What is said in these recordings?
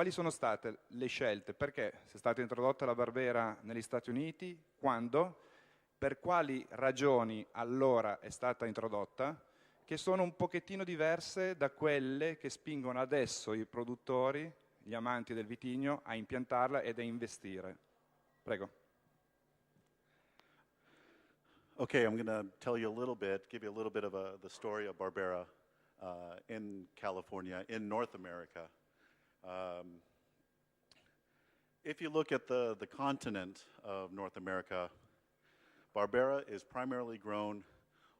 quali sono state le scelte? Perché è stata introdotta la Barbera negli Stati Uniti? Quando? Per quali ragioni allora è stata introdotta? Che sono un pochettino diverse da quelle che spingono adesso i produttori, gli amanti del vitigno, a impiantarla ed a investire. Prego. Okay, I'm going to tell you a little bit, give you a little bit of the story of Barbera in California, in North America. If you look at the continent of North America, Barbera is primarily grown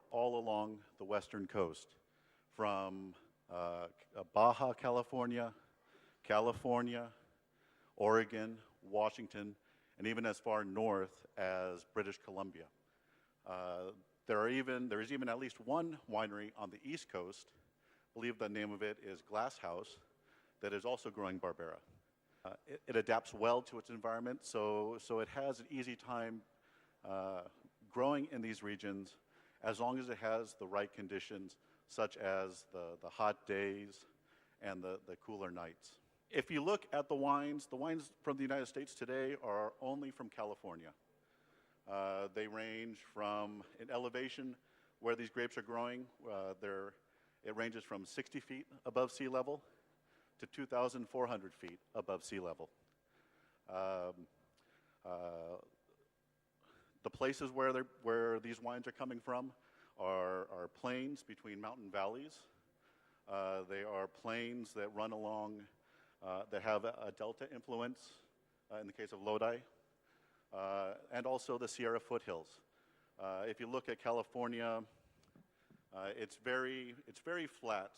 all along the western coast, from Baja California, California, Oregon, Washington, and even as far north as British Columbia. There is even at least one winery on the East Coast, I believe the name of it is Glass House, that is also growing Barbera. It adapts well to its environment, so it has an easy time growing in these regions as long as it has the right conditions, such as the hot days and the cooler nights. If you look at the wines from the United States today are only from California. They range from, in elevation, where these grapes are growing, it ranges from 60 feet above sea level to 2,400 feet above sea level. The places where these wines are coming from are plains between mountain valleys. They are plains that run along, that have a delta influence, in the case of Lodi, and also the Sierra foothills. If you look at California, it's very flat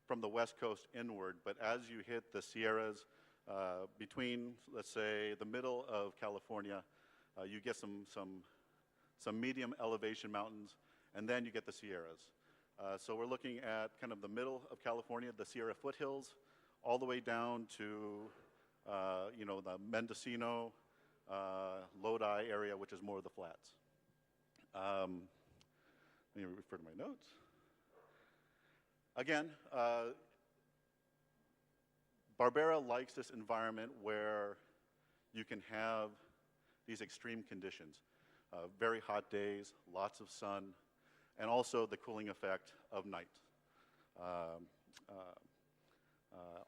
from the west coast inward, but as you hit the Sierras, between, let's say, the middle of California, you get some medium elevation mountains, and then you get the Sierras. So we're looking at kind of the middle of California, the Sierra foothills, all the way down to the Mendocino, Lodi area, which is more of the flats. Let me refer to my notes. Again, Barbera likes this environment where you can have these extreme conditions, very hot days, lots of sun, and also the cooling effect of night.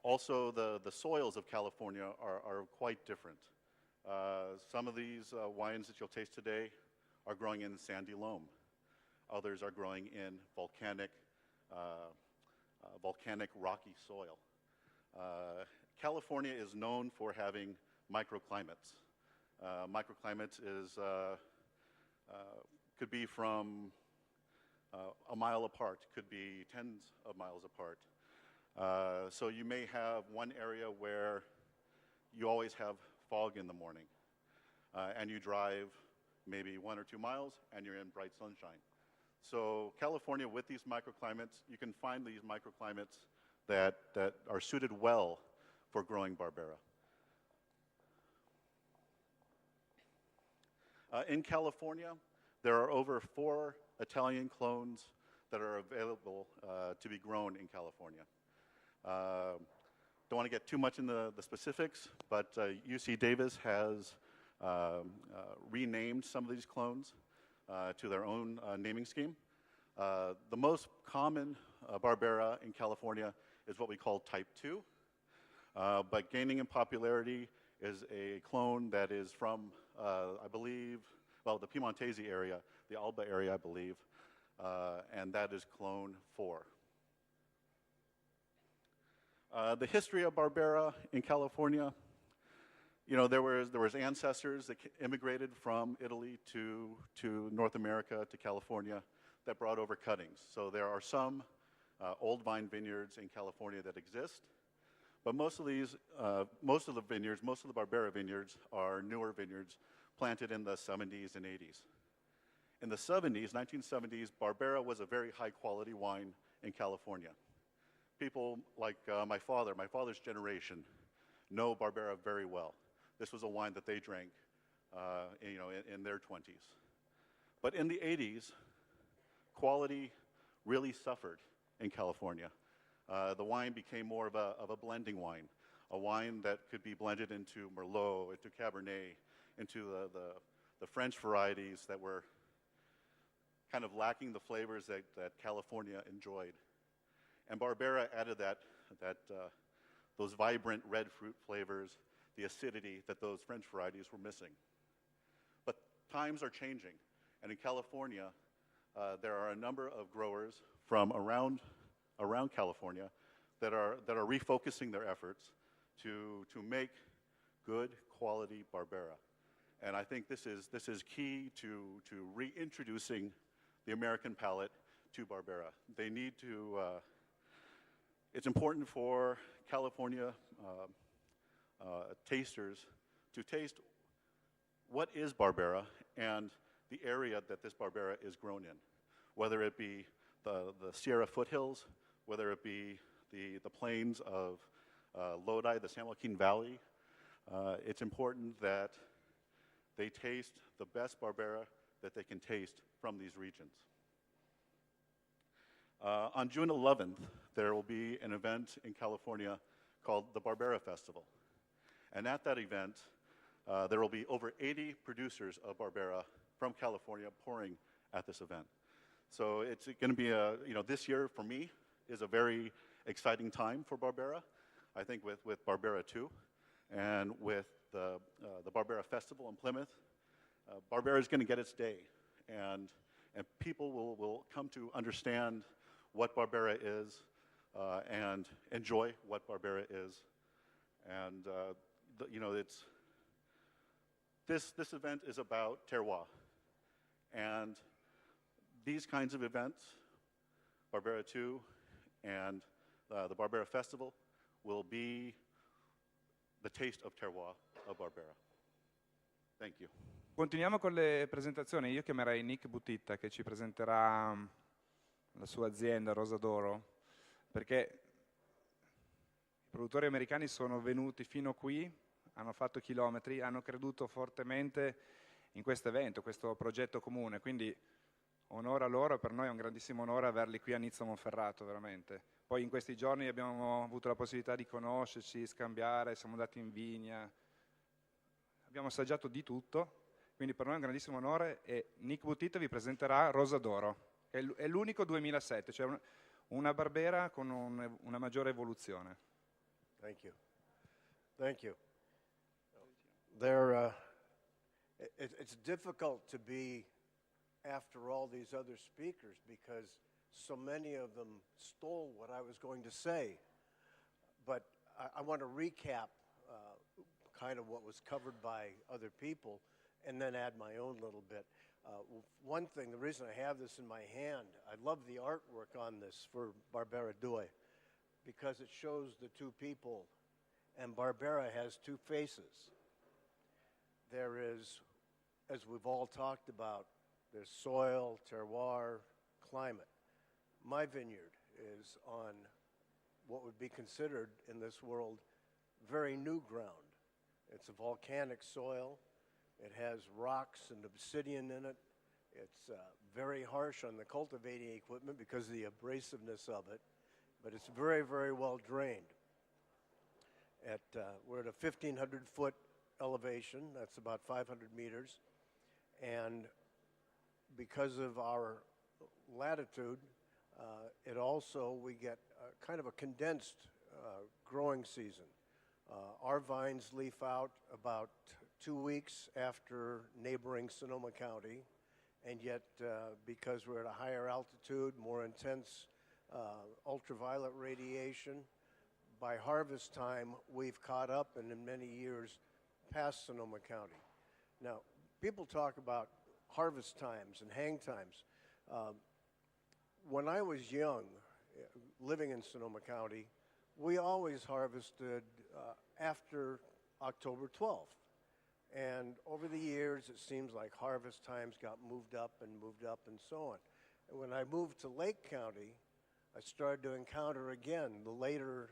Also, the soils of California are quite different. Some of these wines that you'll taste today are growing in sandy loam. Others are growing in volcanic rocky soil. California is known for having microclimates. Microclimates could be from a mile apart, could be tens of miles apart. So you may have one area where you always have fog in the morning, and you drive maybe 1 or 2 miles, and you're in bright sunshine. So California, with these microclimates, you can find these microclimates that are suited well for growing Barbera. In California, there are over 4 Italian clones that are available to be grown in California. Don't want to get too much into the specifics, but UC Davis has renamed some of these clones to their own naming scheme. The most common Barbera in California is what we call Type 2, but gaining in popularity is a clone that is from, I believe, well, the Piemontese area, the Alba area, I believe, and that is clone 4. The history of Barbera in California, there was ancestors that immigrated from Italy to North America, to California, that brought over cuttings. So there are some old vine vineyards in California that exist, but most of the Barbera vineyards are newer vineyards planted in the 70s and 80s. In the 1970s, Barbera was a very high quality wine in California. People like my father's generation, know Barbera very well. This was a wine that they drank, in their 20s. But in the 80s, quality really suffered in California. the wine became more of a blending wine, a wine that could be blended into Merlot, into Cabernet, into the French varieties that were kind of lacking the flavors that California enjoyed. And Barbera added those vibrant red fruit flavors, the acidity that those French varieties were missing. But times are changing, and in California, there are a number of growers from around California that are refocusing their efforts to make good quality Barbera. And I think this is key to reintroducing the American palate to Barbera. They need to, it's important for California tasters to taste what is Barbera and the area that this Barbera is grown in, whether it be the Sierra foothills, whether it be the plains of Lodi, the San Joaquin Valley. It's important that they taste the best Barbera that they can taste from these regions. On June 11th, there will be an event in California called the Barbera Festival. And at that event, there will be over 80 producers of Barbera from California pouring at this event. So it's going to be this year for me is a very exciting time for Barbera. I think with Barbera2 and with the Barbera Festival in Plymouth, Barbera is going to get its day, and people will come to understand what Barbera is and enjoy what Barbera is. And this event is about terroir, and these kinds of events, Barbera2 and the Barbera Festival, will be the taste of terroir of Barbera. Thank you. Continuiamo con le presentazioni. Io chiamerei Nick Butitta che ci presenterà la sua azienda Rosa d'Oro, perché i produttori americani sono venuti fino qui, hanno fatto chilometri, hanno creduto fortemente in questo evento, questo progetto comune, quindi onore a loro, per noi è un grandissimo onore averli qui a Nizza Monferrato, veramente. Poi in questi giorni abbiamo avuto la possibilità di conoscerci, scambiare, siamo andati in vigna, abbiamo assaggiato di tutto, quindi per noi è un grandissimo onore e Nick Butitta vi presenterà Rosa d'Oro, che è l'unico 2007, cioè una Barbera con una maggiore evoluzione. Thank you. Thank you. It's difficult to be after all these other speakers because so many of them stole what I was going to say. But I want to recap kind of what was covered by other people and then add my own little bit. One thing, the reason I have this in my hand, I love the artwork on this for Barbera2 because it shows the two people, and Barbera has two faces. There is, as we've all talked about, there's soil, terroir, climate. My vineyard is on what would be considered in this world very new ground. It's a volcanic soil. It has rocks and obsidian in it. It's very harsh on the cultivating equipment because of the abrasiveness of it, but it's very, very well drained. We're at a 1,500-foot elevation. That's about 500 meters. And because of our latitude, we get kind of a condensed growing season. Our vines leaf out about 2 weeks after neighboring Sonoma County, and yet because we're at a higher altitude, more intense ultraviolet radiation, by harvest time, we've caught up and in many years past Sonoma County. Now, people talk about harvest times and hang times. When I was young, living in Sonoma County, we always harvested after October 12th. And over the years, it seems like harvest times got moved up and so on. And when I moved to Lake County, I started to encounter again the later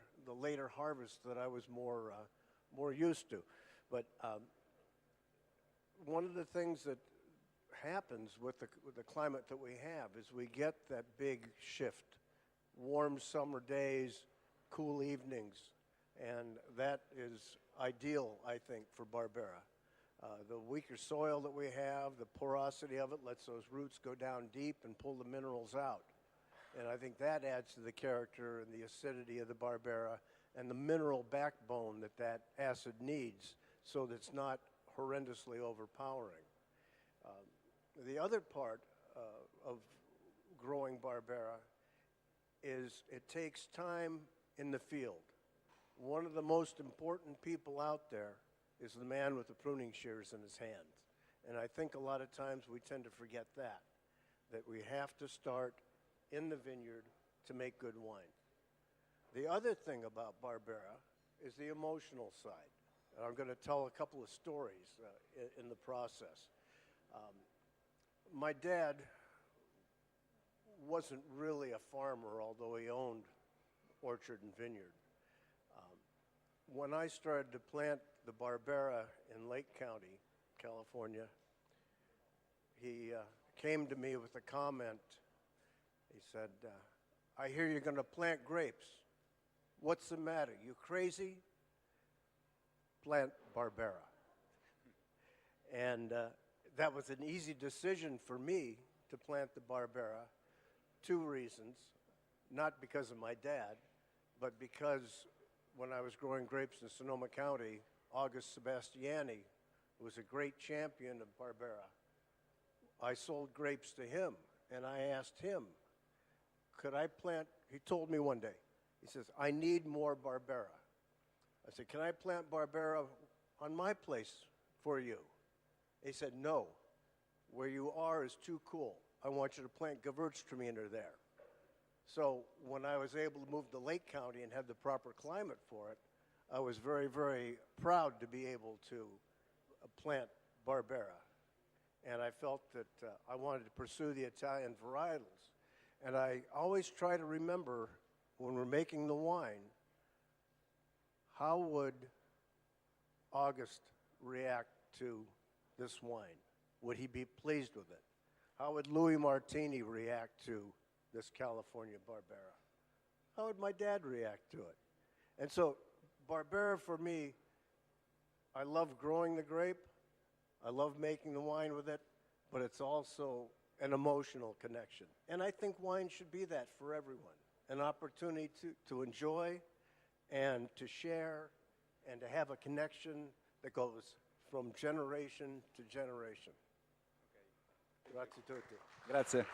harvest that I was more used to. But one of the things that happens with the climate that we have is we get that big shift warm summer days, cool evenings, and that is ideal, I think, for Barbera. The weaker soil that we have, the porosity of it lets those roots go down deep and pull the minerals out. And I think that adds to the character and the acidity of the Barbera and the mineral backbone that that acid needs so that it's not horrendously overpowering. The other part of growing Barbera is it takes time in the field. One of the most important people out there is the man with the pruning shears in his hands. And I think a lot of times we tend to forget that we have to start in the vineyard to make good wine. The other thing about Barbera is the emotional side. And I'm going to tell a couple of stories in the process. My dad wasn't really a farmer, although he owned orchard and vineyard. When I started to plant the Barbera in Lake County, California, he came to me with a comment. He said, I hear you're going to plant grapes. What's the matter? You crazy? Plant Barbera. And that was an easy decision for me to plant the Barbera. 2 reasons. Not because of my dad, but because when I was growing grapes in Sonoma County, August Sebastiani was a great champion of Barbera. I sold grapes to him, and I asked him, could I plant, he told me one day, he says, I need more Barbera. I said, can I plant Barbera on my place for you? He said, no, where you are is too cool. I want you to plant Gewürztraminer there. So when I was able to move to Lake County and have the proper climate for it, I was very, very proud to be able to plant Barbera. And I felt that I wanted to pursue the Italian varietals. And I always try to remember when we're making the wine, how would August react to this wine? Would he be pleased with it? How would Louis Martini react to this California Barbera? How would my dad react to it? And so Barbera for me, I love growing the grape. I love making the wine with it, but it's also an emotional connection. And I think wine should be that for everyone, an opportunity to enjoy and to share and to have a connection that goes from generation to generation. Grazie a tutti. Grazie.